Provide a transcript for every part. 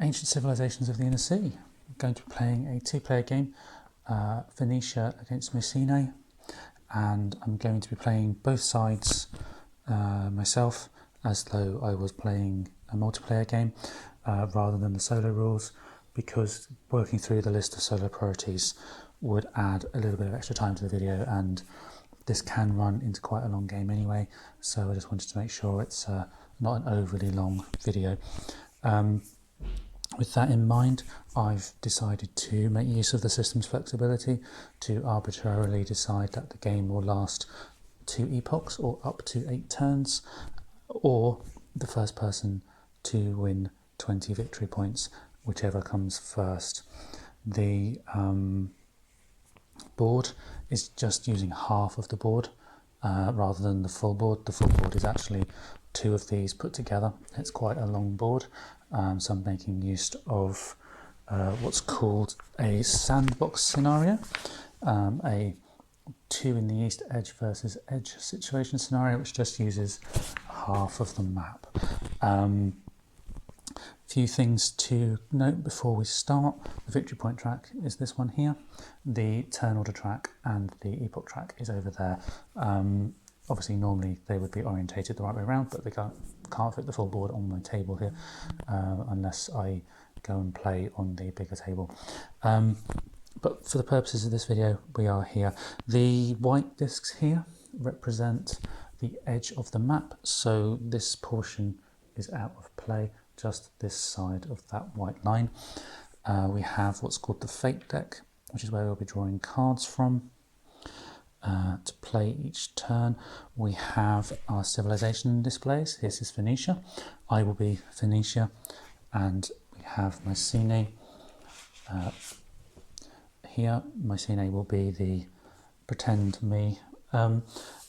Ancient Civilizations of the Inner Sea. I'm going to be playing a two-player game, Phoenicia against Mycenae, and I'm going to be playing both sides myself as though I was playing a multiplayer game rather than the solo rules, because working through the list of solo priorities would add a little bit of extra time to the video, and this can run into quite a long game anyway, so I just wanted to make sure it's not an overly long video. With that in mind, I've decided to make use of the system's flexibility to arbitrarily decide that the game will last 2 epochs or up to 8 turns, or the first person to win 20 victory points, whichever comes first. The board is just using half of the board rather than the full board. The full board is actually 2 of these put together. It's quite a long board, so I'm making use of what's called a sandbox scenario, a 2 in the east edge versus edge situation scenario, which just uses half of the map. Few things to note before we start. The victory point track is this one here. The turn order track and the epoch track is over there. Obviously normally they would be orientated the right way around, but they can't fit the full board on my table here unless I go and play on the bigger table. But for the purposes of this video, we are here. The white discs here represent the edge of the map, so this portion is out of play, just this side of that white line. We have what's called the fate deck, which is where we'll be drawing cards from to play each turn. We have our civilization displays. This is Phoenicia. I will be Phoenicia, and we have Mycenae. Here, Mycenae will be the pretend me, and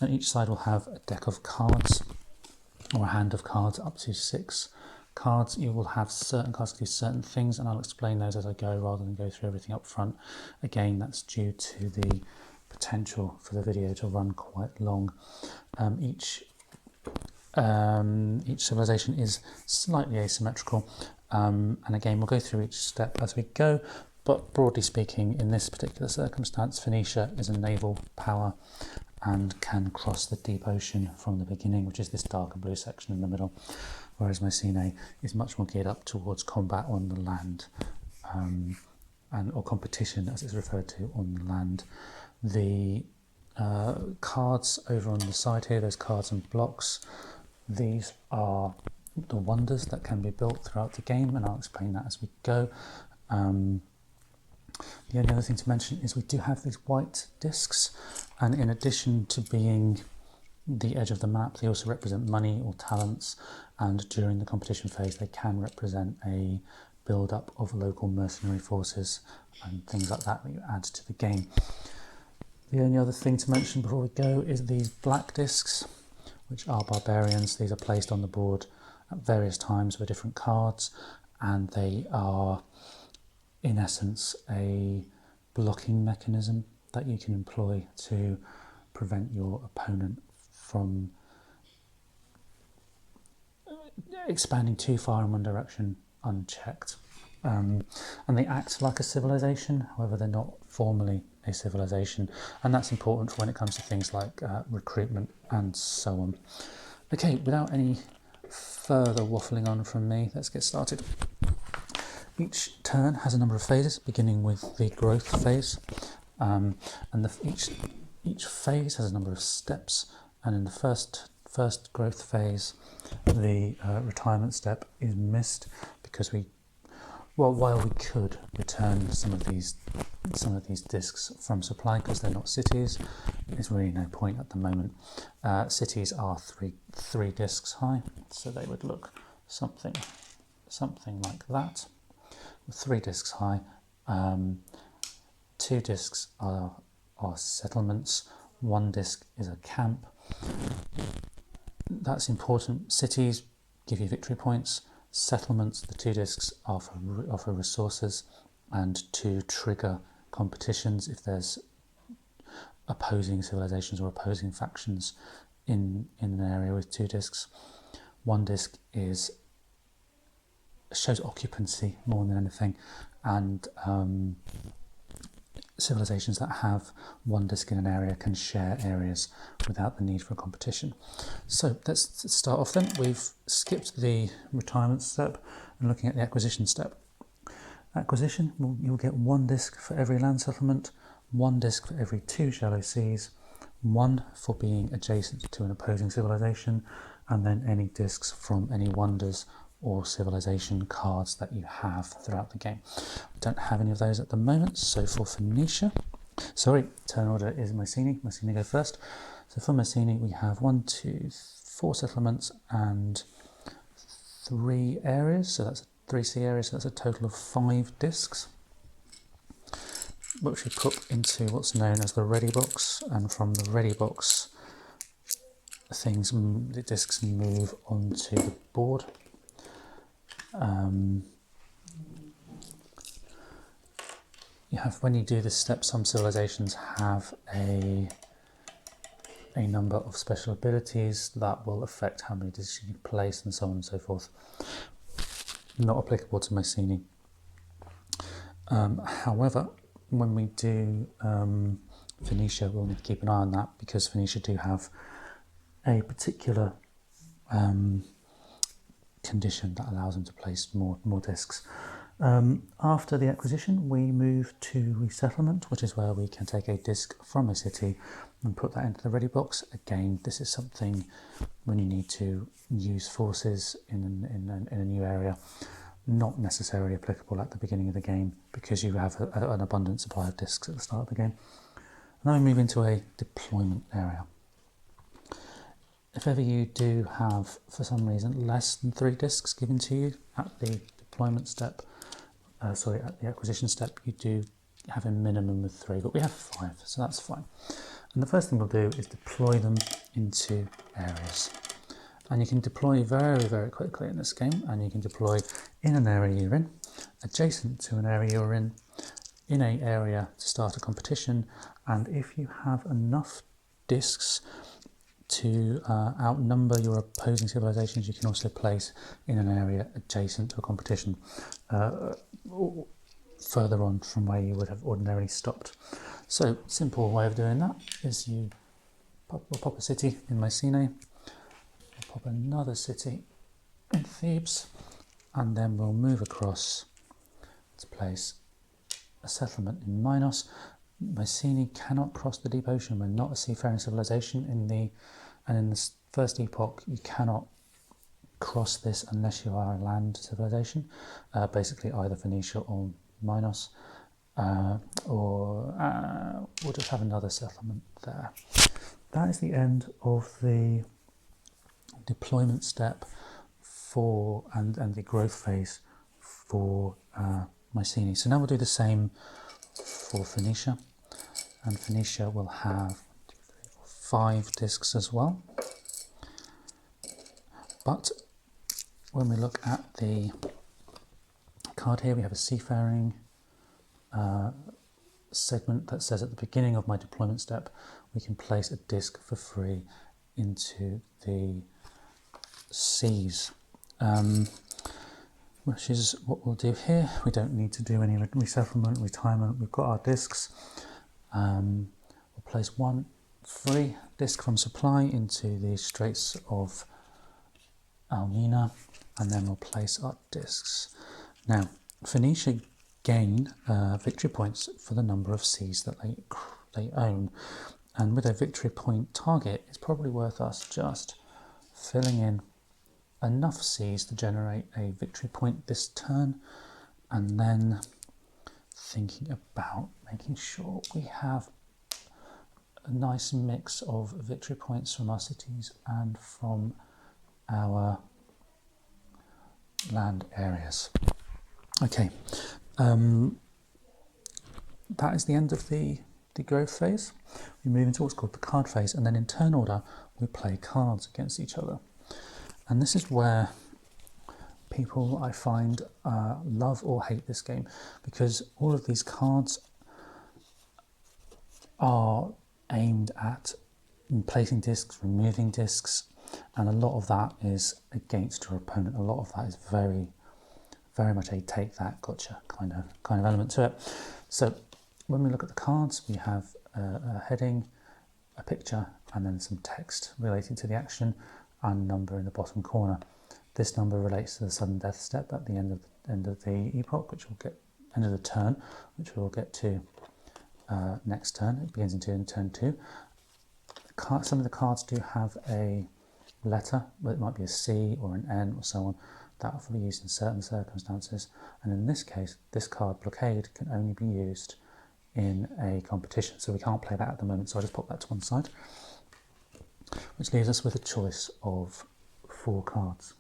each side will have a deck of cards, or a hand of cards, up to 6 cards. You will have certain cards to do certain things, and I'll explain those as I go rather than go through everything up front. Again, that's due to the potential for the video to run quite long. Each civilization is slightly asymmetrical, and again we'll go through each step as we go, but broadly speaking, in this particular circumstance, Phoenicia is a naval power and can cross the deep ocean from the beginning, which is this darker blue section in the middle, whereas Mycenae is much more geared up towards combat on the land, or competition as it's referred to on the land. The cards over on the side here, those cards and blocks, these are the wonders that can be built throughout the game, and I'll explain that as we go. The only other thing to mention is we do have these white discs, and in addition to being the edge of the map, they also represent money or talents, and during the competition phase they can represent a build-up of local mercenary forces and things like that that you add to the game. The only other thing to mention before we go is these black discs, which are barbarians. These are placed on the board at various times with different cards, and they are in essence a blocking mechanism that you can employ to prevent your opponent from expanding too far in one direction unchecked. And they act like a civilization, however they're not formally a civilization, and that's important for when it comes to things like recruitment and so on. Okay, without any further waffling on from me, let's get started. Each turn has a number of phases, beginning with the growth phase, and each phase has a number of steps, and in the first growth phase, the retirement step is missed because while we could return some of these discs from supply because they're not cities, there's really no point at the moment. Cities are three discs high, so they would look something like that. 3 discs high. 2 discs are settlements. 1 disc is a camp. That's important. Cities give you victory points. Settlements, the 2 discs, offer resources and to trigger competitions if there's opposing civilizations or opposing factions in an area with 2 discs. 1 disc is shows occupancy more than anything, and civilizations that have one disc in an area can share areas without the need for competition. So let's start off then. We've skipped the retirement step and looking at the acquisition step. Acquisition, you'll get one disc for every land settlement, one disc for every 2 shallow seas, one for being adjacent to an opposing civilization, and then any discs from any wonders or civilization cards that you have throughout the game. We don't have any of those at the moment, so for Phoenicia, turn order is Mycenae. Mycenae go first. So for Mycenae we have 1, 2, 4 settlements and 3 areas, so that's 3 sea areas, so that's a total of 5 discs, which we put into what's known as the ready box, and from the ready box the discs move onto the board. When you do this step, some civilizations have a number of special abilities that will affect how many discs you can place and so on and so forth. Not applicable to Mycenae. However, when we do Phoenicia, we'll need to keep an eye on that, because Phoenicia do have a particular condition that allows them to place more discs. After the acquisition, we move to resettlement, which is where we can take a disc from a city and put that into the ready box. Again, this is something when you need to use forces in a new area, not necessarily applicable at the beginning of the game, because you have an abundant supply of discs at the start of the game. And then we move into a deployment area. If ever you do have, for some reason, less than 3 discs given to you at the deployment step, at the acquisition step, you do have a minimum of 3, but we have 5, so that's fine. And the first thing we'll do is deploy them into areas. And you can deploy very, very quickly in this game, and you can deploy in an area you're in, adjacent to an area you're in an area to start a competition, and if you have enough discs to outnumber your opposing civilizations, you can also place in an area adjacent to a competition, further on from where you would have ordinarily stopped. So, simple way of doing that is we'll pop a city in Mycenae, we'll pop another city in Thebes, and then we'll move across to place a settlement in Minos. Mycenae cannot cross the deep ocean. We're not a seafaring civilization in the first epoch. You cannot cross this unless you are a land civilization, basically either Phoenicia or Minos, or we'll just have another settlement there. That is the end of the deployment step and the growth phase for Mycenae. So now we'll do the same for Phoenicia, and Phoenicia will have 5 discs as well. But when we look at the card here, we have a seafaring segment that says at the beginning of my deployment step, we can place a disc for free into the seas. Which is what we'll do here. We don't need to do any resettlement, retirement. We've got our discs. We'll place 1 free disc from supply into the Straits of Almina, and then we'll place our discs. Now, Phoenicia gain victory points for the number of seas that they own, and with a victory point target, it's probably worth us just filling in enough seas to generate a victory point this turn, and then thinking about making sure we have a nice mix of victory points from our cities and from our land areas. Okay, that is the end of the growth phase. We move into what's called the card phase, and then in turn order we play cards against each other. And this is where people, I find, love or hate this game, because all of these cards are aimed at placing discs, removing discs, and a lot of that is against your opponent. A lot of that is very very much a take that gotcha kind of element to it. So when we look at the cards, we have a heading, a picture, and then some text relating to the action and a number in the bottom corner. This number relates to the sudden death step at the end of the epoch, which we'll get end of the turn, which we'll get to next turn. It begins in turn 2. Some of the cards do have a letter, but it might be a C or an N or so on. That will be used in certain circumstances, and in this case, this card, Blockade, can only be used in a competition, so we can't play that at the moment, so I'll just pop that to one side, which leaves us with a choice of 4 cards.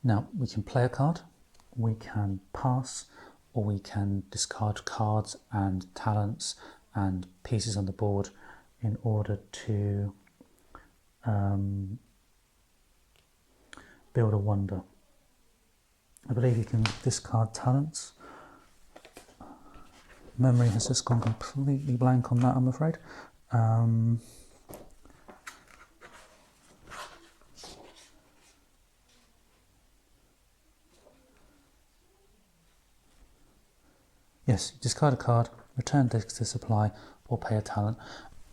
Now, we can play a card, we can pass, or we can discard cards and talents and pieces on the board in order to build a wonder. I believe you can discard talents. Memory has just gone completely blank on that, I'm afraid. Yes, discard a card, return discs to supply, or pay a talent,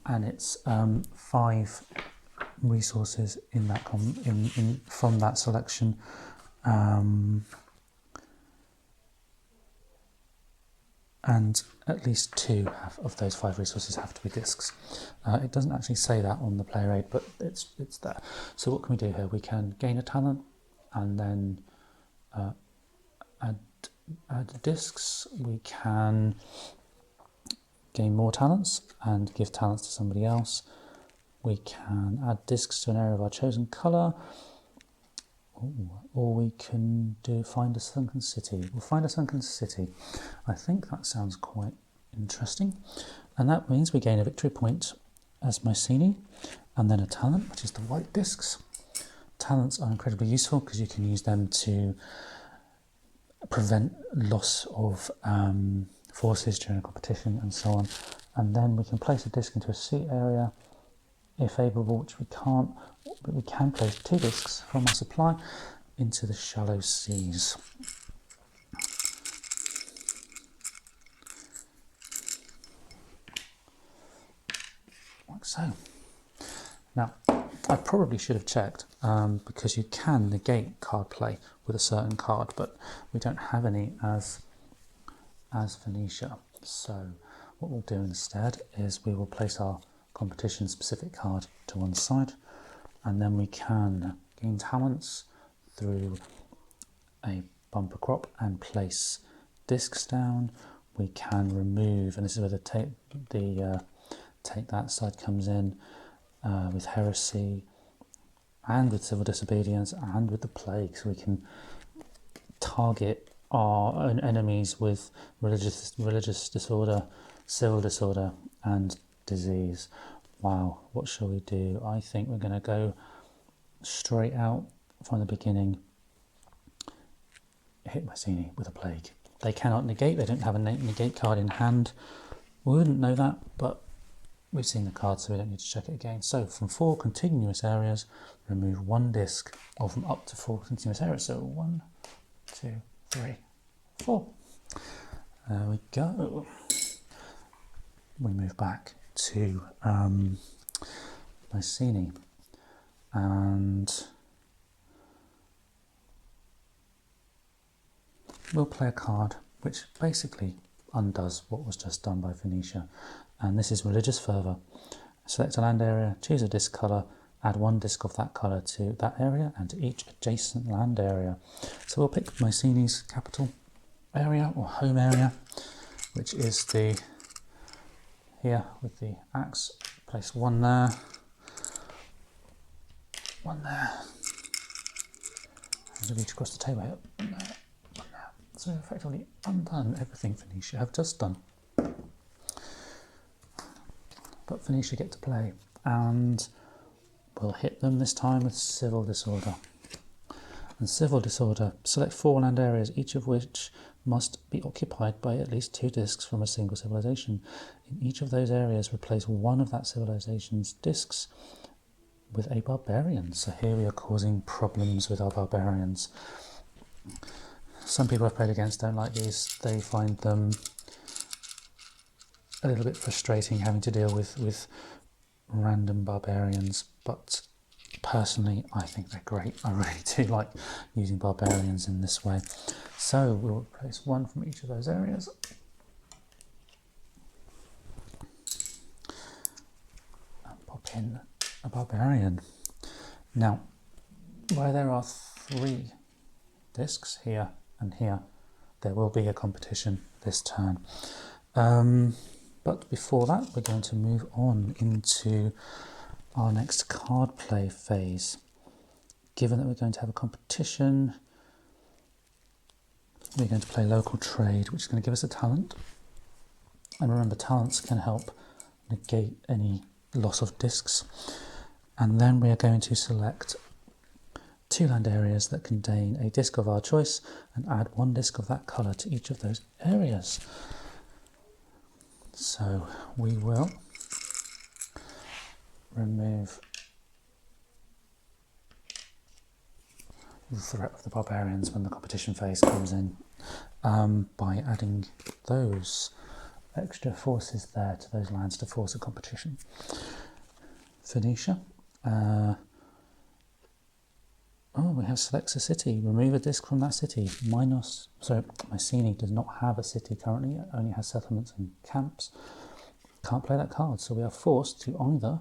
and it's 5 resources in that from that selection. And at least 2 of those 5 resources have to be discs. It doesn't actually say that on the player aid, but it's there. So what can we do here? We can gain a talent and then add discs. We can gain more talents and give talents to somebody else. We can add discs to an area of our chosen colour. Or we can find a sunken city. We'll find a sunken city. I think that sounds quite interesting. And that means we gain a victory point as Mycenae, and then a talent, which is the white discs. Talents are incredibly useful because you can use them to prevent loss of forces during a competition and so on. And then we can place a disc into a sea area if favourable, which we can't, but we can place 2 discs from our supply into the shallow seas. Like so. Now, I probably should have checked because you can negate card play with a certain card, but we don't have any as Phoenicia. So what we'll do instead is we will place our competition specific card to one side, and then we can gain talents through a bumper crop and place discs down. We can remove, and this is where the take that side comes in, with heresy and with civil disobedience and with the plague, so we can target our enemies with religious disorder, civil disorder, and disease. Wow, what shall we do? I think we're going to go straight out from the beginning. Hit Mycenae with a plague. They cannot negate, they don't have a negate card in hand. We wouldn't know that, but we've seen the card, so we don't need to check it again. So from 4 continuous areas, remove 1 disc, or from up to 4 continuous areas. So 1, 2, 3, 4. There we go. We move back to Mycenae, and we'll play a card which basically undoes what was just done by Phoenicia, and this is Religious Fervour. Select a land area, choose a disc colour, add 1 disc of that colour to that area and to each adjacent land area. So we'll pick Mycenae's capital area or home area, which is the here with the axe. Place 1 there, 1 there, and reach across the table here, 1 there, 1 there. So we've effectively undone everything Phoenicia have just done. But Phoenicia get to play, and we'll hit them this time with civil disorder. And civil disorder, select 4 land areas, each of which must be occupied by at least 2 discs from a single civilization. In each of those areas, replace 1 of that civilization's discs with a barbarian. So here we are causing problems with our barbarians. Some people I've played against don't like these. They find them a little bit frustrating having to deal with random barbarians, but personally I think they're great. I really do like using barbarians in this way. So we'll place one from each of those areas. And pop in a barbarian. Now, where there are 3 discs here and here, there will be a competition this turn. But before that, we're going to move on into our next card play phase. Given that we're going to have a competition, we're going to play local trade, which is going to give us a talent. And remember, talents can help negate any loss of discs. And then we are going to select 2 land areas that contain a disc of our choice and add 1 disc of that colour to each of those areas. So we will remove the threat of the barbarians when the competition phase comes in by adding those extra forces there to those lands to force a competition. Phoenicia. We have selects a city. Remove a disc from that city. Mycenae does not have a city currently. It only has settlements and camps. Can't play that card, so we are forced to either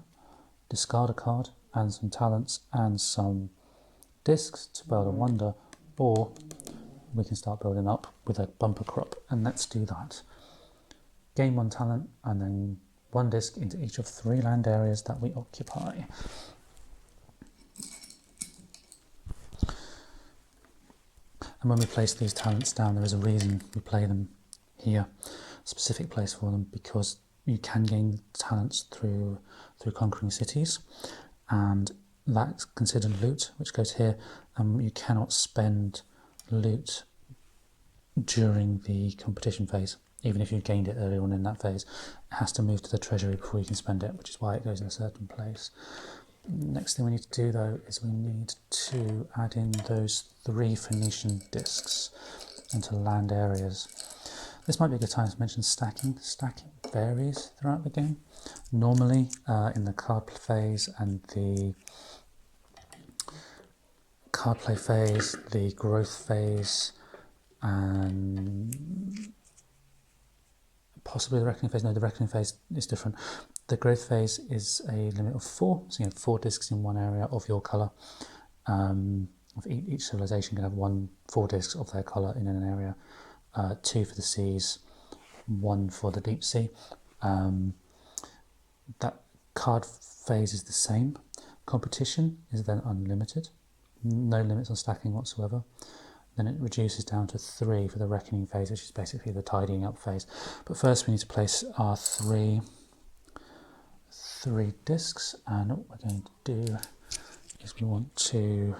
discard a card and some talents and some discs to build a wonder, or we can start building up with a bumper crop, and let's do that. Gain 1 talent and then 1 disc into each of 3 land areas that we occupy. And when we place these talents down, there is a reason we play them here, a specific place for them, because you can gain talents through conquering cities, and that's considered loot, which goes here, and you cannot spend loot during the competition phase. Even if you gained it earlier on in that phase, it has to move to the treasury before you can spend it, which is why it goes in a certain place. Next thing we need to do though is we need to add in those 3 Phoenician discs into land areas. This might be a good time to mention stacking. Stacking varies throughout the game. Normally in the card phase and the card play phase, the growth phase, and possibly the reckoning phase. No, the reckoning phase is different. The growth phase is a limit of 4, so you have 4 discs in one area of your colour. Each civilization can have 4 discs of their colour in an area, 2 for the seas, 1 for the deep sea. That card phase is the same. Competition is then unlimited, no limits on stacking whatsoever. Then it reduces down to 3 for the reckoning phase, which is basically the tidying up phase. But first we need to place our 3 discs, and what we're going to do is we want to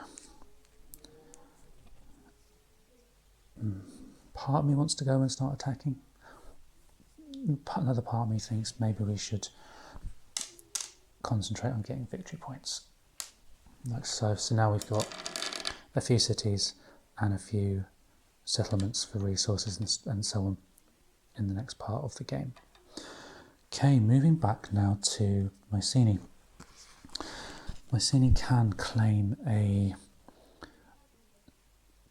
part of me wants to go and start attacking. Another part of me thinks maybe we should concentrate on getting victory points, like so. So now we've got a few cities and a few settlements for resources and so on in the next part of the game. Okay, moving back now to Mycenae. Mycenae can claim a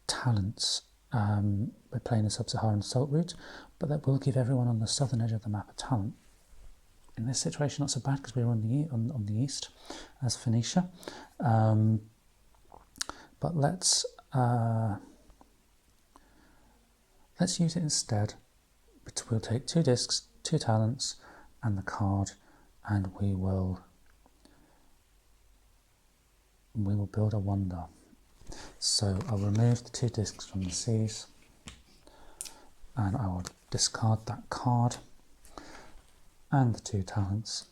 talents by playing the Sub-Saharan Salt route, but that will give everyone on the southern edge of the map a talent. In this situation, not so bad because we're on the east as Phoenicia. But let's use it instead. We'll take 2 discs, 2 talents, and the card, and we will build a wonder. So I'll remove the 2 discs from the seas, and I will discard that card and the 2 talents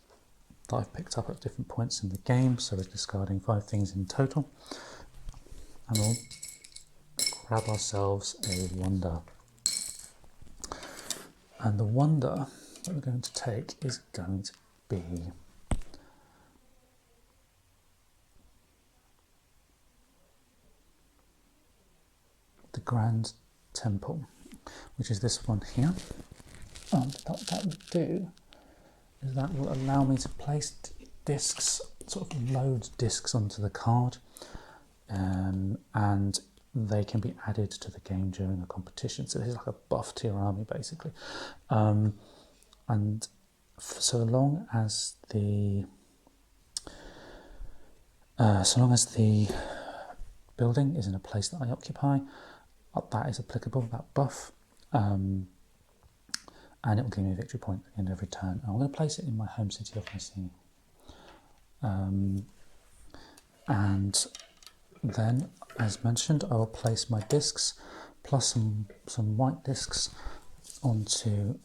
that I've picked up at different points in the game. So we're discarding 5 things in total, and we'll grab ourselves a wonder. And the wonder that we're going to take is going to be the Grand temple, which is this one here. And what that will do is that will allow me to place discs, sort of load discs onto the card, and they can be added to the game during a competition. So this is like a buff to your army, basically. And so long as the building is in a place that I occupy, that is applicable, that buff, and it will give me a victory point at the end of every turn. I'm going to place it in my home city of Mycenae. And then, as mentioned, I will place my discs plus some white discs onto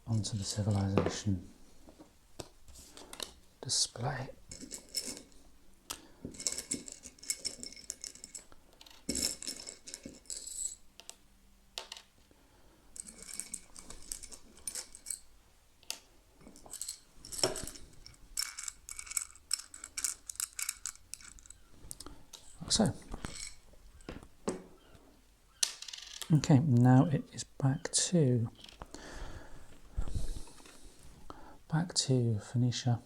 the civilization display. So, okay, now it is back to Phoenicia.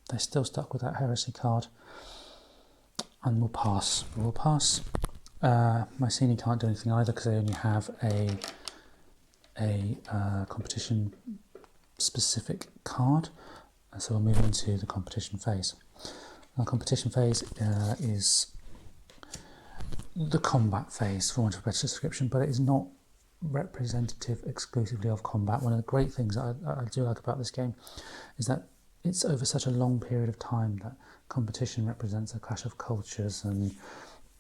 They're still stuck with that heresy card, and we'll pass. We'll pass. Mycenae can't do anything either because they only have a competition specific card, and so we'll move into the competition phase. Now, the competition phase is the combat phase, for want of a better description, but it is not representative exclusively of combat. One of the great things that I do like about this game is that it's over such a long period of time that competition represents a clash of cultures, and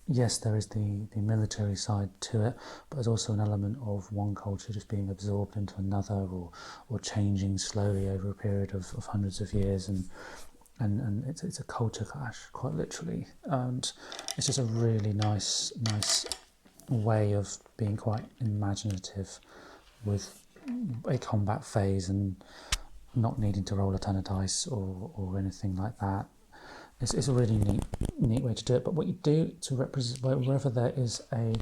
yes, there is the military side to it, but there's also an element of one culture just being absorbed into another, or changing slowly over a period of hundreds of years, and it's a culture clash, quite literally, and it's just a really nice way of being quite imaginative with a combat phase and not needing to roll a ton of dice or anything like that. It's a really neat way to do it. But what you do to represent, wherever there is a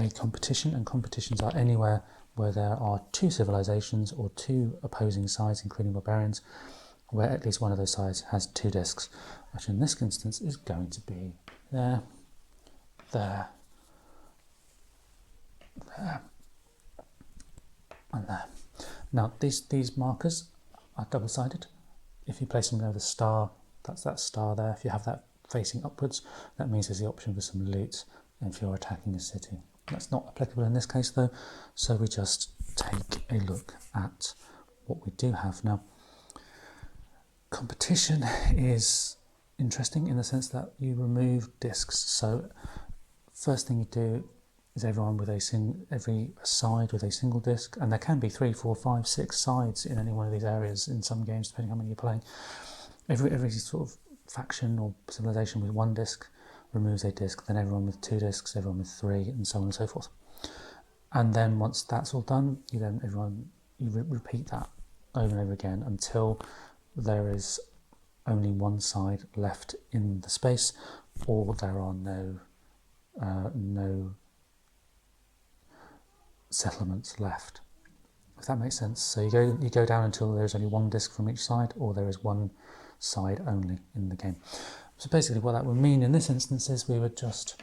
competition, and competitions are anywhere where there are two civilizations or two opposing sides, including barbarians, where at least one of those sides has two discs, which in this instance is going to be there, and there. Now these markers are double-sided. If you place them near the star, that's that star there. If you have that facing upwards, that means there's the option for some loot if you're attacking a city. That's not applicable in this case though, so we just take a look at what we do have now. Competition is interesting in the sense that you remove discs. So first thing you do is everyone with every side with a single disc, and there can be 3, 4, 5, 6 sides in any one of these areas in some games, depending on how many you're playing. Every sort of faction or civilization with one disc removes a disc, then everyone with 2 discs, everyone with 3, and so on and so forth. And then once that's all done, you repeat that over and over again until there is only one side left in the space, or there are no settlements left, if that makes sense. So you go down until there's only one disc from each side, or there is one side only in the game. So basically what that would mean in this instance is we would just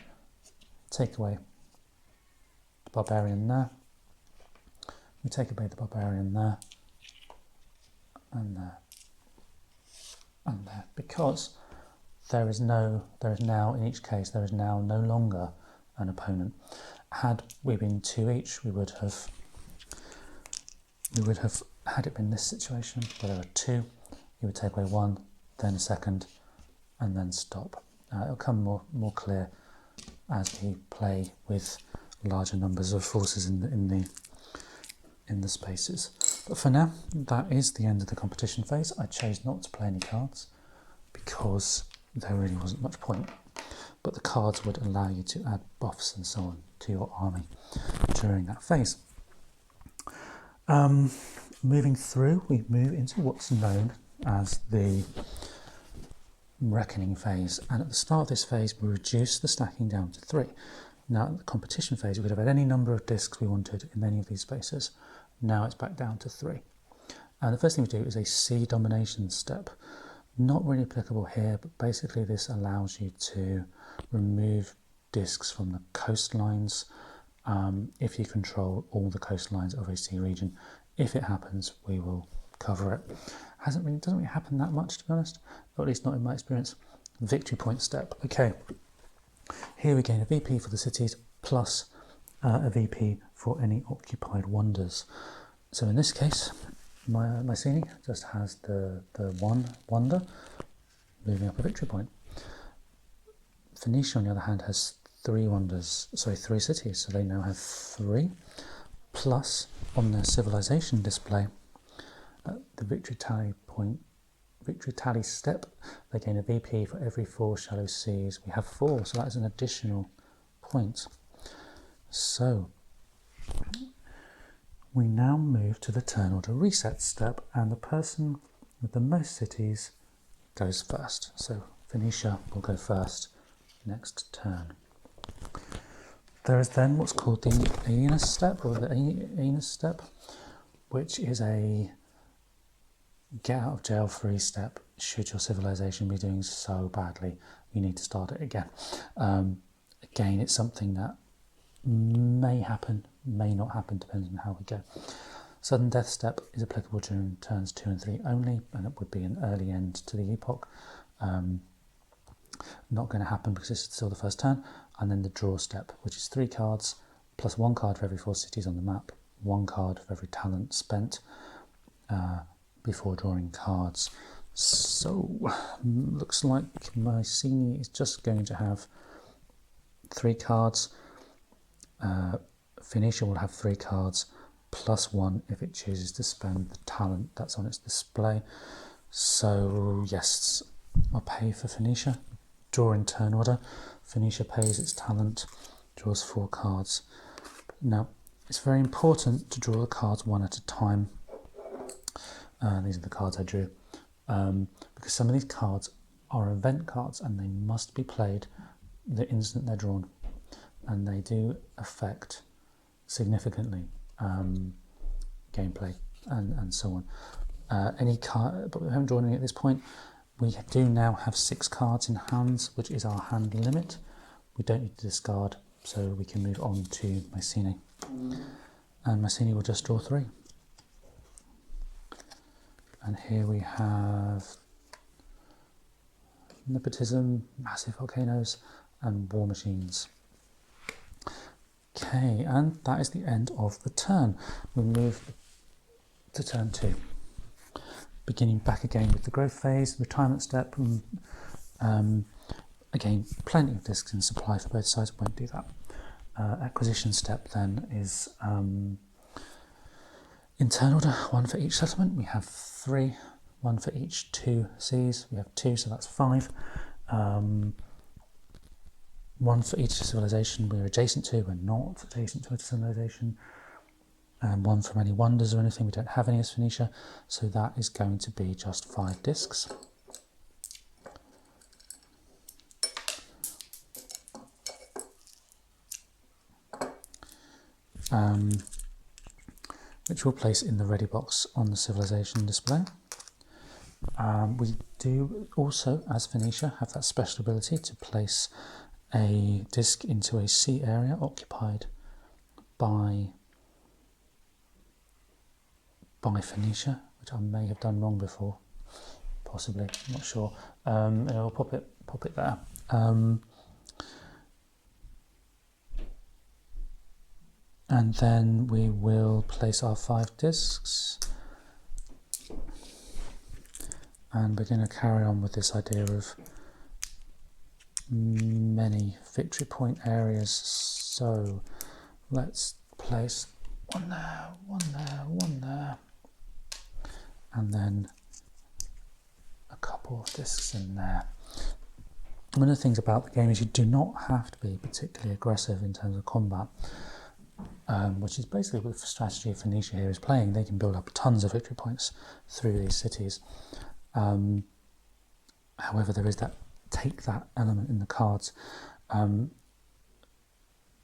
take away the barbarian there, we take away the barbarian there, and there, and there, because there is now in each case there is now no longer an opponent. Had we been 2 each, we would have had it been this situation where there are 2, you would take away 1, then a second, and then stop. It'll come more clear as we play with larger numbers of forces in the spaces. But for now, that is the end of the competition phase. I chose not to play any cards because there really wasn't much point. But the cards would allow you to add buffs and so on to your army during that phase. Moving through, we move into what's known as the Reckoning phase, and at the start of this phase we reduce the stacking down to 3. Now at the competition phase, we could have had any number of discs we wanted in any of these spaces. Now it's back down to 3. And the first thing we do is a sea domination step. Not really applicable here, but basically this allows you to remove discs from the coastlines if you control all the coastlines of a sea region. If it happens, we will cover it. Doesn't really happen that much, to be honest, or at least not in my experience. Victory point step. Okay, here we gain a VP for the cities plus a VP for any occupied wonders. So in this case, Mycenae just has the one wonder, moving up a victory point. Phoenicia, on the other hand, has 3 cities, so they now have 3. Plus, on their civilization display, the victory tally step, they gain a VP for every 4 shallow seas. We have 4, so that is an additional point. So we now move to the turn order reset step, and the person with the most cities goes first. So Phoenicia will go first next turn. There is then what's called the ACIS step, which is a get out of jail free step should your civilization be doing so badly you need to start it again. Again, it's something that may happen, may not happen, depending on how we go. Sudden death step is applicable during turns 2 and 3 only, and it would be an early end to the epoch. Not going to happen because it's still the first turn. And then the draw step, which is 3 cards plus 1 card for every 4 cities on the map, 1 card for every talent spent before drawing cards. So looks like Mycenae is just going to have 3 cards. Phoenicia will have 3 cards plus 1 if it chooses to spend the talent that's on its display. So yes, I'll pay for Phoenicia. Draw in turn order. Phoenicia pays its talent, draws 4 cards. Now, it's very important to draw the cards one at a time. These are the cards I drew. Because some of these cards are event cards and they must be played the instant they're drawn. And they do affect significantly gameplay and so on. Any card, but we haven't drawn any at this point. We do now have 6 cards in hands, which is our hand limit. We don't need to discard, so we can move on to Mycenae. And Mycenae will just draw 3. And here we have Nepotism, Massive Volcanoes, and War Machines. Okay, and that is the end of the turn. We move to turn 2. Beginning back again with the growth phase, retirement step. Again, plenty of discs in supply for both sides, won't do that. Acquisition step then is in turn order, 1 for each settlement. We have 3, 1 for each 2 seas. We have 2, so that's 5. 1 for each civilization we're adjacent to, we're not adjacent to a civilization. 1 from any wonders or anything, we don't have any as Phoenicia, so that is going to be just 5 discs. Which we'll place in the ready box on the civilization display. We do also, as Phoenicia, have that special ability to place a disc into a sea area occupied by Phoenicia, which I may have done wrong before, possibly, I'm not sure. And I'll pop it there. And then we will place our 5 discs, and we're going to carry on with this idea of many victory point areas. So let's place 1 there, 1 there, 1 there, and then a couple of discs in there. One of the things about the game is you do not have to be particularly aggressive in terms of combat. Which is basically what the strategy of Phoenicia here is playing. They can build up tons of victory points through these cities. However, there is that take that element in the cards.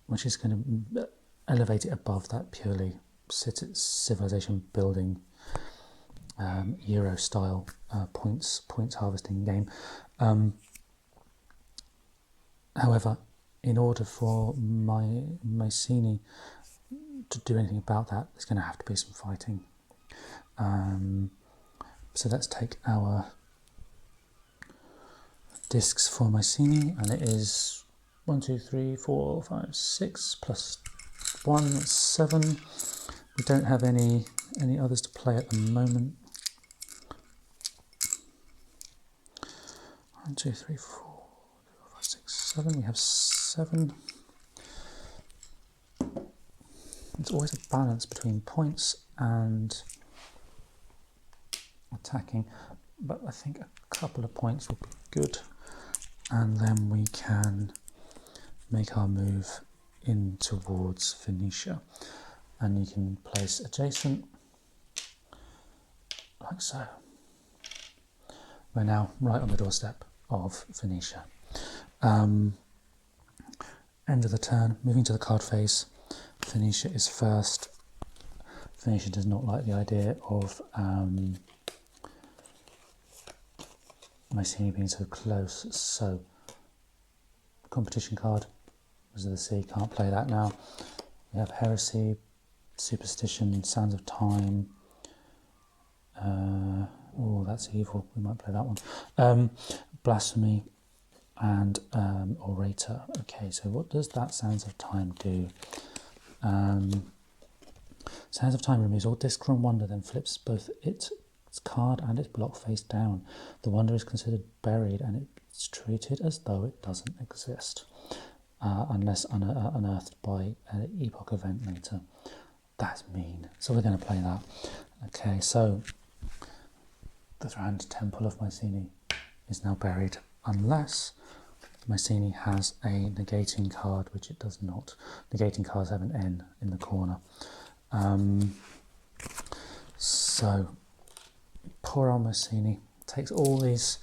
which is going to elevate it above that purely civilization building Euro style points harvesting game. However, in order for Mycenae to do anything about that, there's going to have to be some fighting. So let's take our discs for Mycenae, and it is 1, 2, 3, 4, 5, 6 plus 1, 7. We don't have any others to play at the moment. 1, 2, 3, 4, 5, 6, 7. We have 7. It's always a balance between points and attacking, but I think a couple of points would be good, and then we can make our move in towards Phoenicia, and you can place adjacent like so. We're now right on the doorstep of Phoenicia. End of the turn, moving to the card phase. Phoenicia is first. Phoenicia does not like the idea of Mycenae being so close, so competition card, Wizard of the Sea, can't play that now. We have Heresy, Superstition, Sands of Time. Oh, that's evil, we might play that one. Blasphemy and Orator. Okay, so what does that Sands of Time do? Sands of Time removes all discs from Wonder, then flips both its card and its block face down. The Wonder is considered buried and it's treated as though it doesn't exist, unless unearthed by an Epoch event later. That's mean. So we're going to play that. Okay, so the Grand Temple of Mycenae is now buried, unless Mycenae has a negating card, which it does not. Negating cards have an N in the corner. So poor old Mycenae takes all these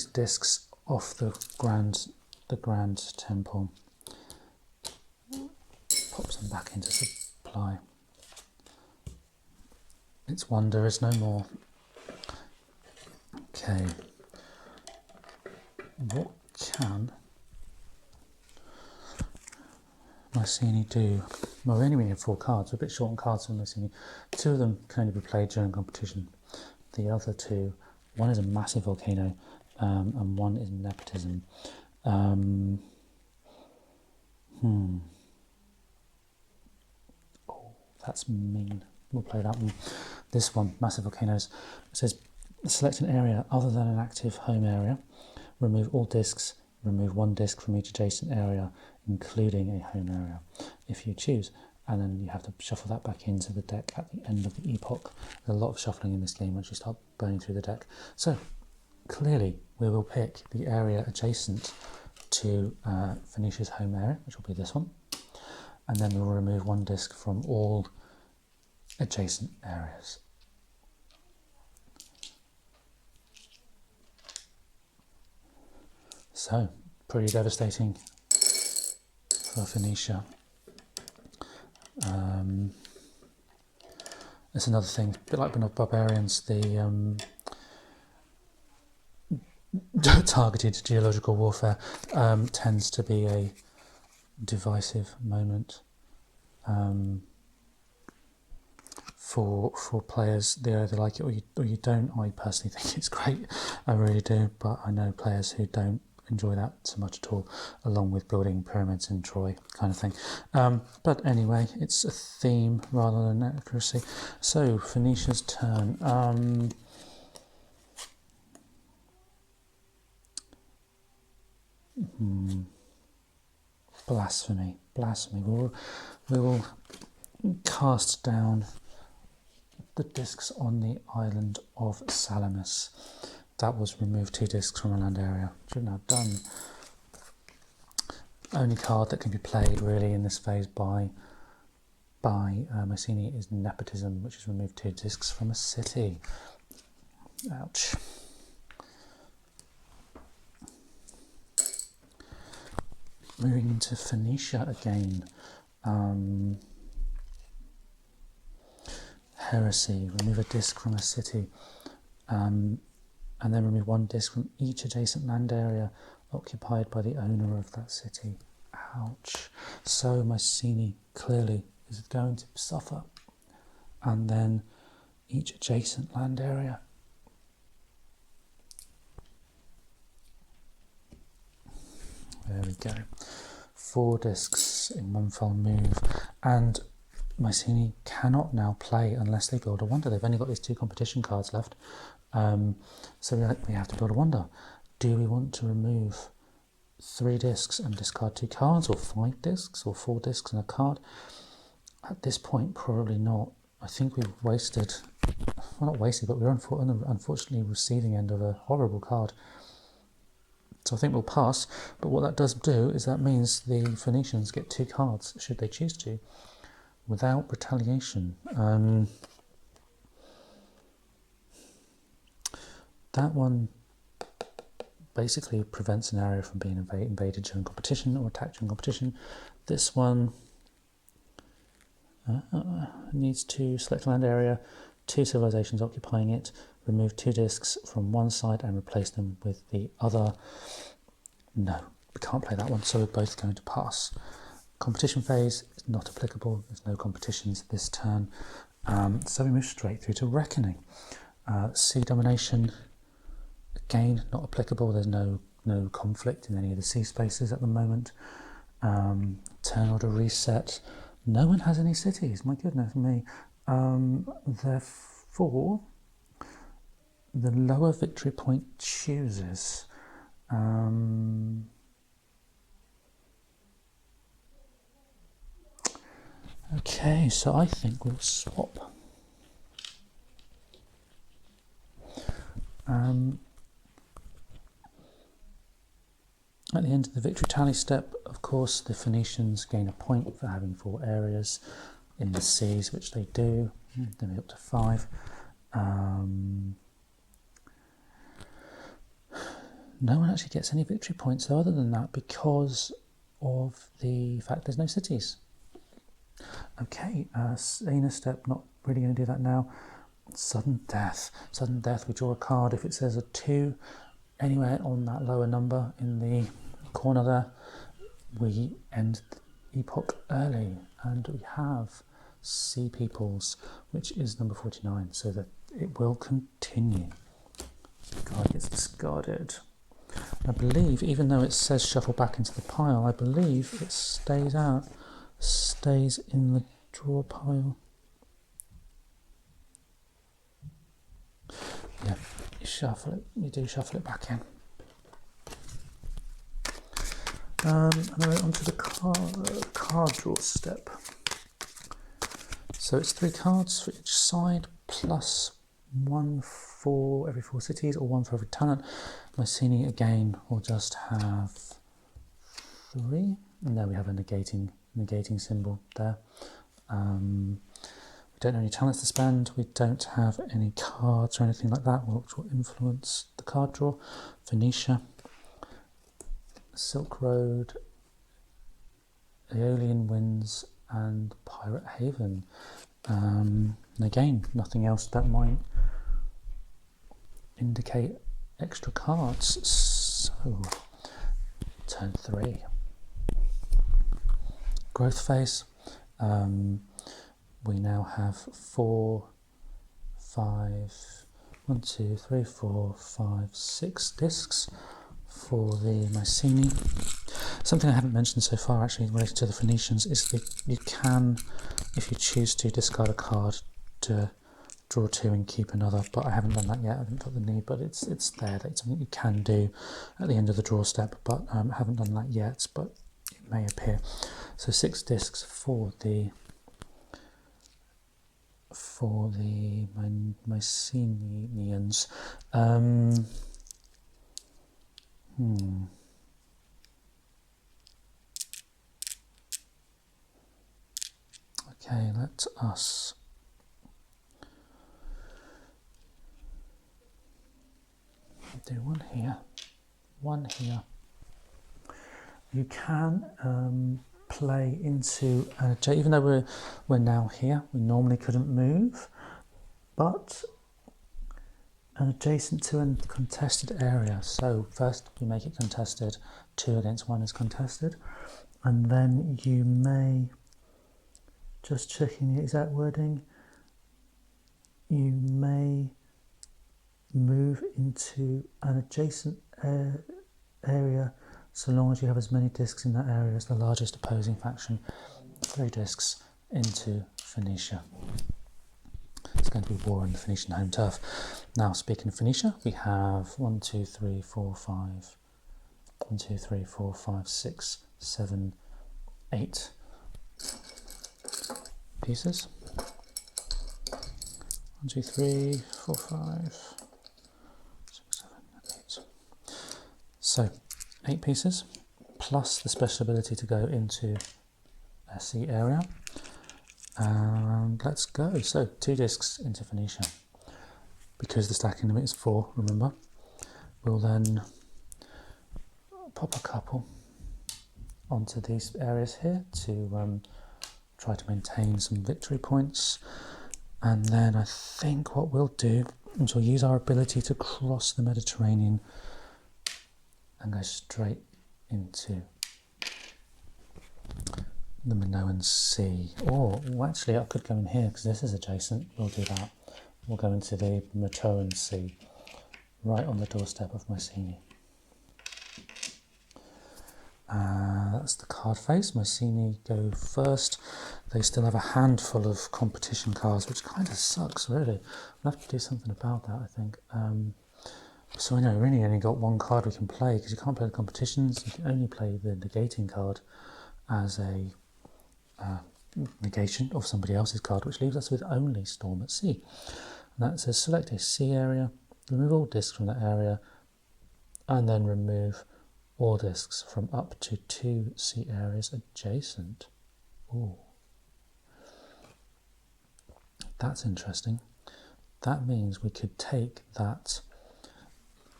discs off the Grand Temple, pops them back into supply. Its wonder is no more. Okay, what can Mycenae do? Well, we only need 4 cards. We're a bit short on cards for Mycenae. 2 of them can only be played during competition. The other 2, one is a massive volcano, and one is nepotism. Oh, that's mean. We'll play that one. This one, massive volcanoes. It says select an area other than an active home area. Remove all discs. Remove 1 disc from each adjacent area, including a home area, if you choose. And then you have to shuffle that back into the deck at the end of the epoch. There's a lot of shuffling in this game once you start burning through the deck. So clearly we will pick the area adjacent to Phoenicia's home area, which will be this one. And then we'll remove 1 disc from all adjacent areas. So, pretty devastating for Phoenicia. It's another thing, a bit like barbarians, the targeted geological warfare tends to be a divisive moment for players. They either like it or you don't. I personally think it's great, I really do, but I know players who don't enjoy that so much at all, along with building pyramids in Troy kind of thing. But anyway, it's a theme rather than accuracy. So Phoenicia's turn. Blasphemy. We will cast down the discs on the island of Salamis. That was remove 2 discs from a land area, which we've now done. Only card that can be played really in this phase by Mycenae is Nepotism, which is remove 2 discs from a city. Ouch. moving into Phoenicia again. Heresy, remove a disc from a city, and then remove one disc from each adjacent land area occupied by the owner of that city. Ouch. So Mycenae clearly is going to suffer. And then each adjacent land area. There we go. 4 discs in one fell move. And Mycenae cannot now play unless they build a wonder. They've only got these 2 competition cards left. So we have to build a wonder. Do we want to remove 3 discs and discard 2 cards, or 5 discs, or 4 discs and a card? At this point, probably not. I think we've wasted, well, not wasted, but we're unfortunately receiving end of a horrible card. So I think we'll pass, but what that does do is that means the Phoenicians get 2 cards, should they choose to, without retaliation. That one basically prevents an area from being invaded during competition or attacked during competition. This one needs to select a land area, 2 civilizations occupying it, remove 2 discs from one side and replace them with the other. No, we can't play that one, so we're both going to pass. Competition phase is not applicable, there's no competitions this turn, so we move straight through to Reckoning. Sea domination, again, not applicable, there's no conflict in any of the sea spaces at the moment. Turn order reset, no one has any cities, my goodness me. Therefore, the lower victory point chooses. Okay, so I think we'll swap. At the end of the victory tally step, of course, the Phoenicians gain a point for having 4 areas in the seas, which they do. Then we're up to 5. No one actually gets any victory points though, other than that, because of the fact there's no cities. Okay, Aina step, not really going to do that now. Sudden death. Sudden death, we draw a card. If it says a 2 anywhere on that lower number in the corner there, we end the epoch early, and we have Sea Peoples, which is number 49, so that it will continue. Card gets discarded. I believe, even though it says shuffle back into the pile, I believe it stays in the draw pile. Yeah, you do shuffle it back in. And then we're onto the card draw step. So it's 3 cards for each side, plus 1 for every 4 cities, or 1 for every talent. Mycenae again will just have 3, and there we have a negating symbol there. We don't have any talents to spend, we don't have any cards or anything like that which will influence the card draw. Phoenicia, Silk Road, Aeolian Winds, and Pirate Haven. And again, nothing else that might indicate extra cards. So, turn 3. Growth phase. We now have 4, 5, 1, 2, 3, 4, 5, 6 discs for the Mycenae. Something I haven't mentioned so far actually related to the Phoenicians is that you can, if you choose to, discard a card to draw 2 and keep another, but I haven't done that yet. I haven't felt the need, but it's there. That's something you can do at the end of the draw step, but I haven't done that yet, but it may appear. So 6 discs for the Mycenaeans. Okay, let us do one here, you can play into, even though we're now here, we normally couldn't move, but an adjacent to a contested area. So first we make it contested, 2 against 1 is contested, and then you may, just checking the exact wording, you may move into an adjacent area so long as you have as many discs in that area as the largest opposing faction. 3 discs into Phoenicia. It's going to be war on the Phoenician home turf. Now, speaking of Phoenicia, we have 1, 2, 3, 4, 5, 1, 2, 3, 4, 5, 6, 7, 8 pieces. 1, 2, 3, 4, 5, 6, 7, 8. So, 8 pieces, plus the special ability to go into a sea area. And let's go. So 2 discs into Phoenicia. Because the stacking limit is 4, remember. We'll then pop a couple onto these areas here to try to maintain some victory points. And then I think what we'll do is we'll use our ability to cross the Mediterranean and go straight into the Minoan Sea. Or, well, actually, I could go in here because this is adjacent. We'll do that. We'll go into the Minoan Sea, right on the doorstep of Mycenae. That's the card phase. Mycenae go first. They still have a handful of competition cards, which kind of sucks, really. We'll have to do something about that, I think. So we know we really only got 1 card we can play, because you can't play the competitions. You can only play the negating card as a negation of somebody else's card, which leaves us with only Storm at Sea. And that says select a sea area, remove all discs from that area, and then remove all discs from up to 2 sea areas adjacent. Ooh. That's interesting. That means we could take that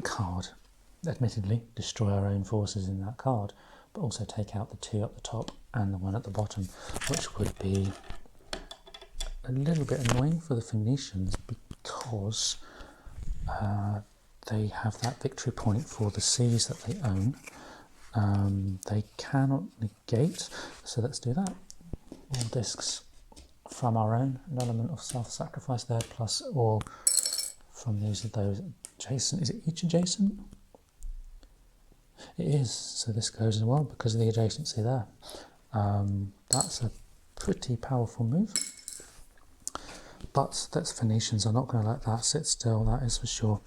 card, admittedly destroy our own forces in that card, but also take out the 2 up the top and the 1 at the bottom, which would be a little bit annoying for the Phoenicians because they have that victory point for the seas that they own. They cannot negate, so let's do that. All discs from our own, an element of self-sacrifice there, plus all from those adjacent. Is it each adjacent? It is, so this goes as well because of the adjacency there. That's a pretty powerful move. But the Phoenicians are not going to let that sit still, that is for sure.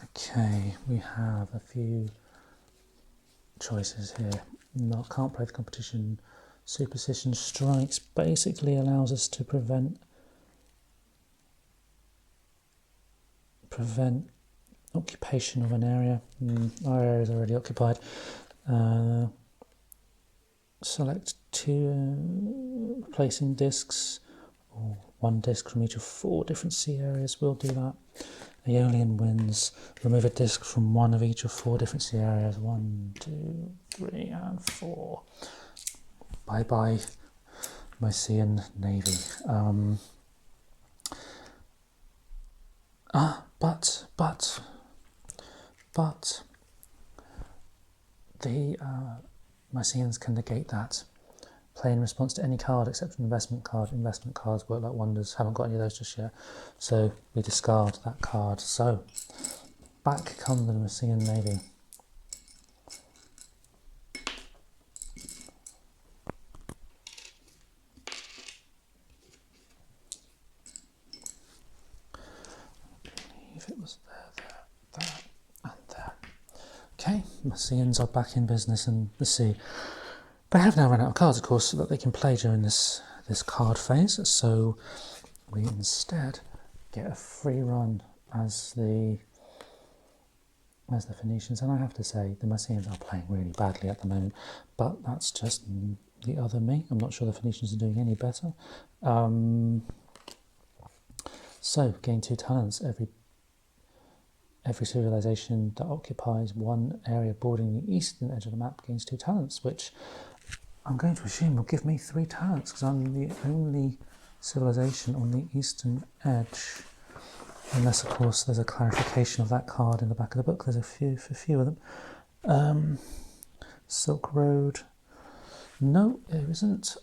Okay, we have a few choices here. No, can't play the competition. Superstition strikes basically allows us to prevent occupation of an area. Our area is already occupied. Select 2 placing discs, or 1 disc from each of 4 different sea areas. We'll do that. Aeolian wins. Remove a disc from 1 of each of 4 different sea areas. 1, 2, 3, and 4. Bye bye, Mycenaean Navy. But the Mycenaeans can negate that. Play in response to any card except an investment card. Investment cards work like wonders. Haven't got any of those just yet. So we discard that card. So back come the Mycenaean Navy. It was there, and there. Okay, Mycenaeans are back in business in the sea. They have now run out of cards, of course, that they can play during this card phase, so we instead get a free run as the Phoenicians, and I have to say the Mycenaeans are playing really badly at the moment, but that's just the other me. I'm not sure the Phoenicians are doing any better. So So gain 2 talents. Every civilization that occupies one area bordering the eastern edge of the map gains 2 talents, which I'm going to assume will give me 3 talents because I'm the only civilization on the eastern edge. Unless, of course, there's a clarification of that card in the back of the book. There's a few of them. Silk Road. No, it isn't.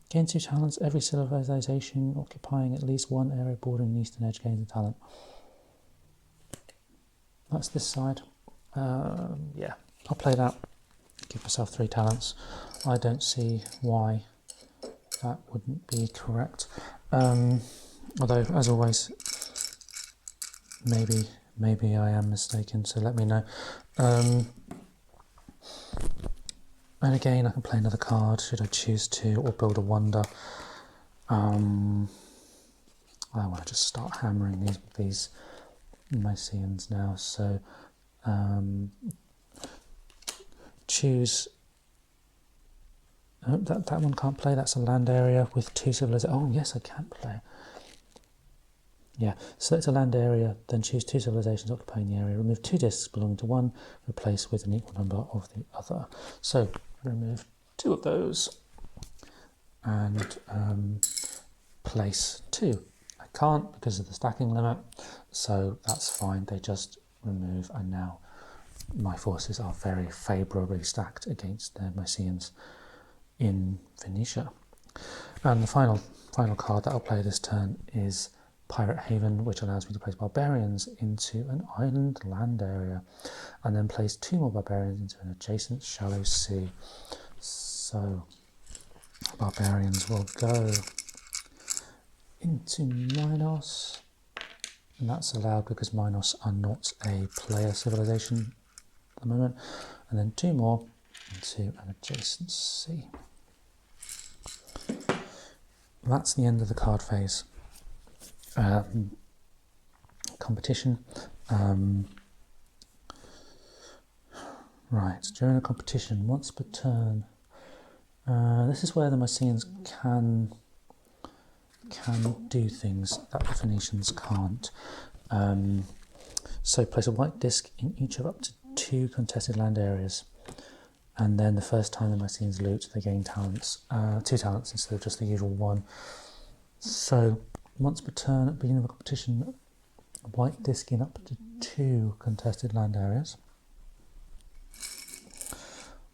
Gain 2 talents. Every civilization occupying at least one area bordering the eastern edge gains a talent. That's this side. Yeah, I'll play that. Give myself 3 talents. I don't see why that wouldn't be correct. Although, as always, maybe I am mistaken, so let me know. And again, I can play another card should I choose to, or build a wonder. I want to just start hammering these Mycenaeans now. So choose. Oh, that one can't play. That's a land area with 2 civilizations. Oh yes, I can play. Yeah, select a land area, then choose 2 civilizations occupying the area. Remove 2 discs belonging to one, replace with an equal number of the other. So remove 2 of those and place 2. I can't because of the stacking limit, so that's fine. They just remove, and now my forces are very favourably stacked against the Mycenaeans in Phoenicia. And the final card that I'll play this turn is Pirate Haven, which allows me to place barbarians into an island land area and then place 2 more barbarians into an adjacent shallow sea. So barbarians will go into Mycenae, and that's allowed because Mycenae are not a player civilization at the moment, and then 2 more into an adjacent sea. That's the end of the card phase. Competition. Right, during a competition, once per turn, this is where the Mycenaeans can do things that the Phoenicians can't. So place a white disc in each of up to 2 contested land areas, and then the first time the Mycenaeans loot, they gain talents, 2 talents instead of just the usual 1. So once per turn at the beginning of a competition, a white disc in up to 2 contested land areas,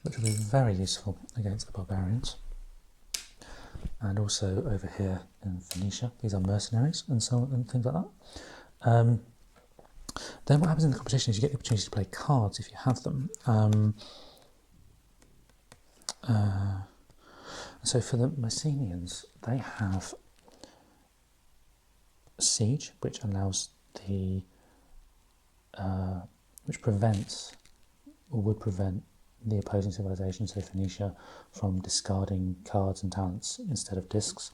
which will be very useful against the barbarians. And also over here in Phoenicia, these are mercenaries and so on and things like that. Then what happens in the competition is you get the opportunity to play cards if you have them. So for the Mycenaeans, they have Siege, which allows which prevents or would prevent the opposing civilization, so Phoenicia, from discarding cards and talents instead of discs.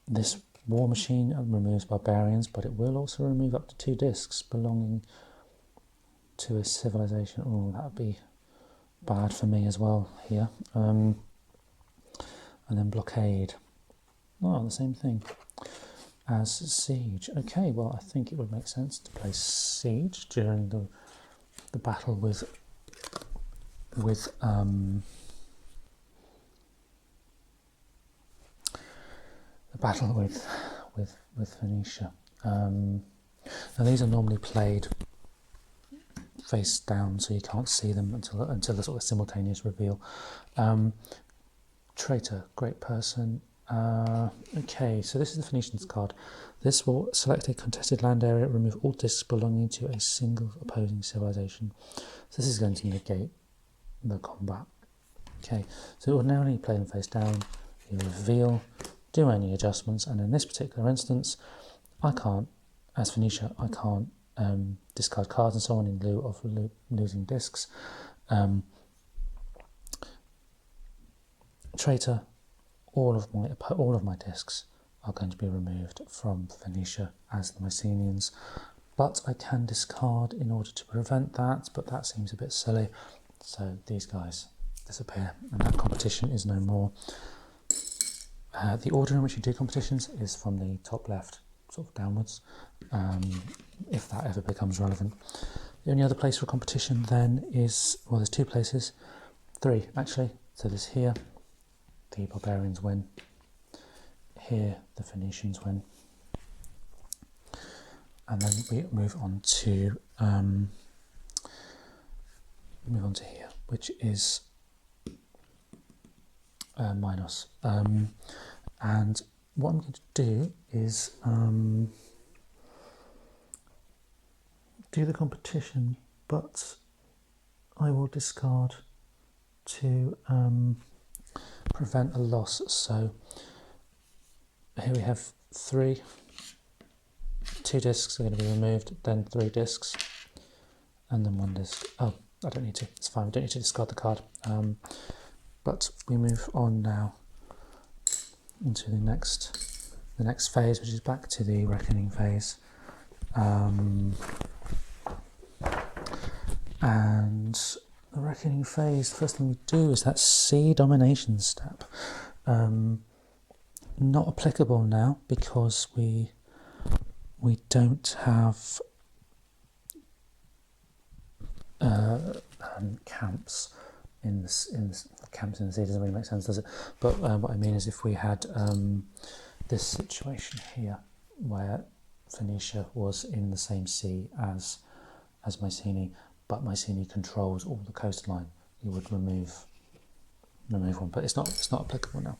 This war machine removes barbarians, but it will also remove up to 2 discs belonging to a civilization. Oh, that would be bad for me as well here. And then Blockade. Oh, the same thing as Siege. Okay, well, I think it would make sense to play Siege during the battle with Phoenicia. Now these are normally played face down, so you can't see them until the sort of simultaneous reveal. Traitor, great person. Okay, so this is the Phoenicians card. This will select a contested land area, remove all discs belonging to a single opposing civilization. So this is going to negate the combat. Okay, so ordinarily you play them face down, you reveal, do any adjustments, and in this particular instance, I can't, as Phoenicia, I can't discard cards and so on in lieu of losing discs. Traitor, all of my discs are going to be removed from Phoenicia as the Mycenaeans, but I can discard in order to prevent that, but that seems a bit silly, so these guys disappear and that competition is no more. The order in which you do competitions is from the top left, sort of downwards, if that ever becomes relevant. The only other place for competition then is, well, there's two places, three actually. So there's here, the barbarians win. Here, the Phoenicians win. And then we move on to here, which is Minos. And what I'm going to do is do the competition, but I will discard to prevent a loss. So here we have two discs are going to be removed, then 3 discs, and then 1 disc. Oh, I don't need to, it's fine, we don't need to discard the card. But we move on now into the next phase, which is back to the Reckoning phase. And the Reckoning phase, the first thing we do is that Sea Domination step. Not applicable now because we don't have camps in the camps in the sea. Doesn't really make sense, does it? But what I mean is, if we had this situation here where Phoenicia was in the same sea as Mycenae, but Mycenae controls all the coastline, you would remove one. But it's not applicable now.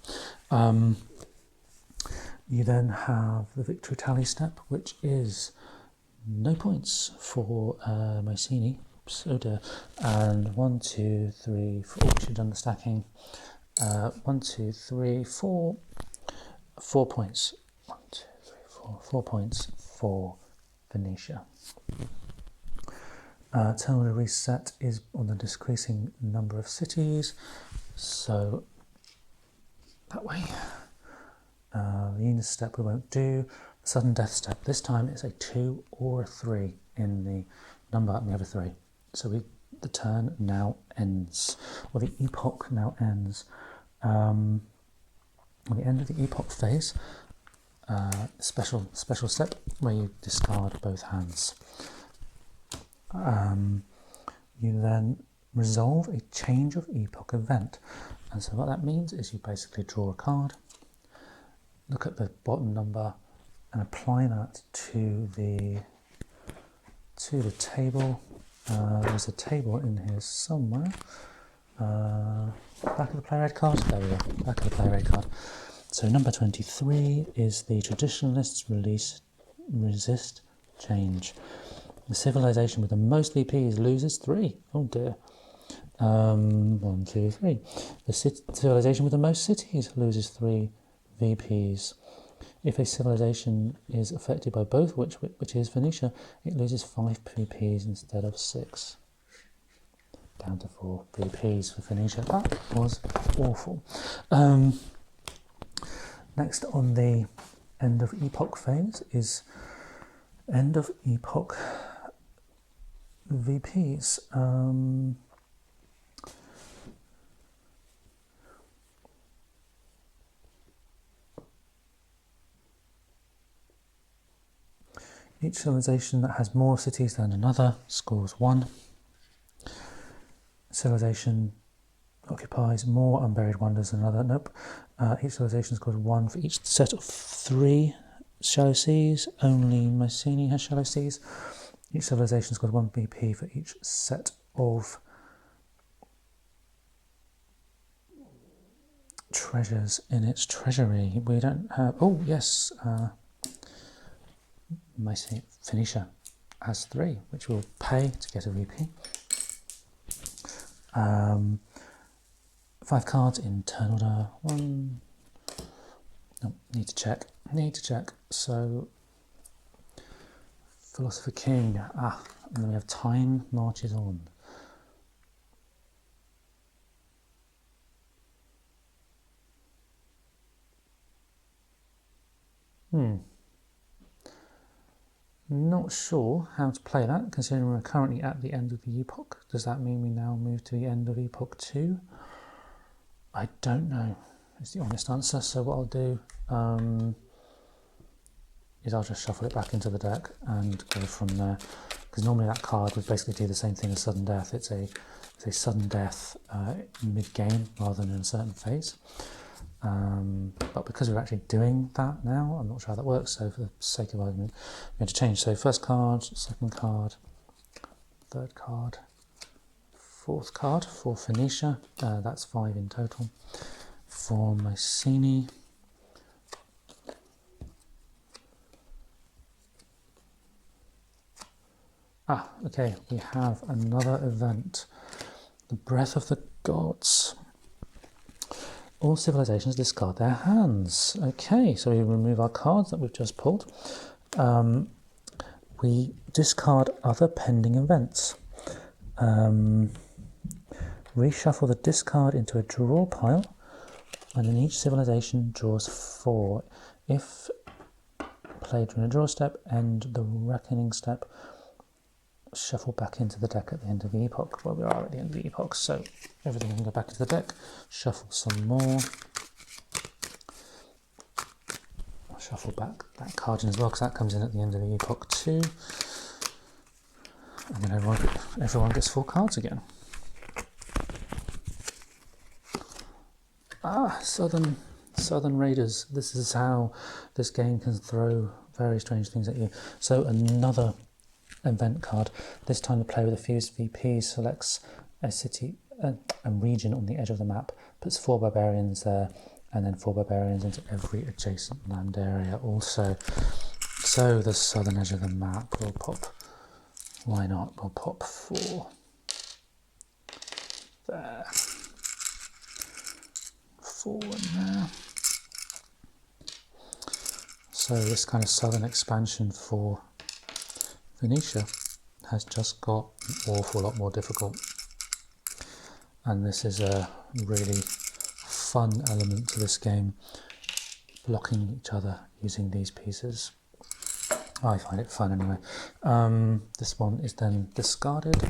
You then have the victory tally step, which is no points for Mycenae. Oh dear. And 1, 2, 3, 4. Oh, we should have done the stacking. 1, 2, 3, 4. 4 points. 1, 2, 3, 4. 4 points for Phoenicia. Terminal reset is on the decreasing number of cities. So that way. The Enos step we won't do. The sudden death step, this time it's a 2 or a 3 in the number, and we have a 3. So the turn now ends, or the epoch now ends. On the end of the epoch phase, special step where you discard both hands. You then resolve a change of epoch event. And so what that means is you basically draw a card, look at the bottom number and apply that to the table. There's a table in here somewhere. Back of the play red card. There we go. Back of the play red card. So number 23 is the Traditionalists resist change. The civilization with the most VPs loses 3. Oh dear. 1, 2, 3. The civilization with the most cities loses 3 VPs. If a civilization is affected by both, which is Phoenicia, it loses 5 VPs instead of 6. Down to 4 VPs for Phoenicia. That was awful. Next on the end of epoch phase is end of epoch VPs. Each civilization that has more cities than another scores 1. Civilization occupies more unburied wonders than another. Nope. Each civilization scores 1 for each set of 3 shallow seas. Only Mycenae has shallow seas. Each civilization scores 1 BP for each set of treasures in its treasury. We don't have... Oh, yes. Phoenicia has 3, which we'll pay to get a VP. 5 cards in turn order. 1. No, need to check. So, Philosopher King. And then we have Time Marches On. Not sure how to play that, considering we're currently at the end of the epoch. Does that mean we now move to the end of epoch 2? I don't know. is the honest answer. So what I'll do is I'll just shuffle it back into the deck and go from there. Because normally that card would basically do the same thing as sudden death. It's a sudden death mid-game rather than in a certain phase. But because we're actually doing that now, I'm not sure how that works, so for the sake of argument, I'm going to change. So first card, second card, third card, fourth card for Phoenicia, that's 5 in total. For Mycenae, okay, we have another event, the Breath of the Gods. All civilizations discard their hands. Okay, so we remove our cards that we've just pulled. We discard other pending events. Reshuffle the discard into a draw pile, and then each civilization draws 4. If played during a draw step, end the reckoning step, shuffle back into the deck at the end of the epoch. Well, we are at the end of the epoch, so everything can go back into the deck. Shuffle some more. I'll shuffle back that card in as well, because that comes in at the end of the epoch too. And then everyone gets 4 cards again. Southern Raiders. This is how this game can throw very strange things at you. So another event card. This time the player with a fused VP selects a city and region on the edge of the map, puts 4 barbarians there, and then 4 barbarians into every adjacent land area also. So the southern edge of the map will pop. Why not? We'll pop 4 there, 4 in there. So this kind of southern expansion for Phoenicia has just got an awful lot more difficult, and this is a really fun element to this game, blocking each other using these pieces. I find it fun anyway. This one is then discarded,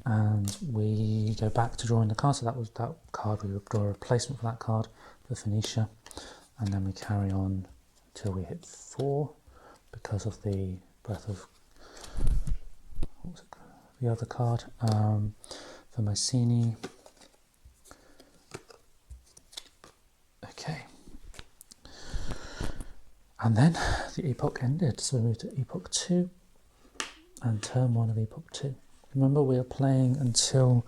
and we go back to drawing the card. So that was that card. We draw a replacement for that card for Phoenicia, and then we carry on until we hit 4 because of the Breath of, what was it, the other card for Mycenae. Okay, and then the epoch ended, so we moved to epoch 2 and turn 1 of epoch 2. Remember, we are playing until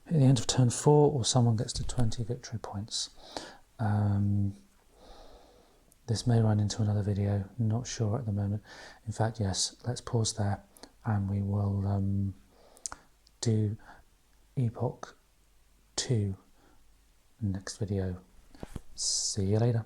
at the end of turn 4 or someone gets to 20 victory points. This may run into another video, not sure at the moment. In fact, yes, let's pause there and we will do epoch 2 next video. See you later.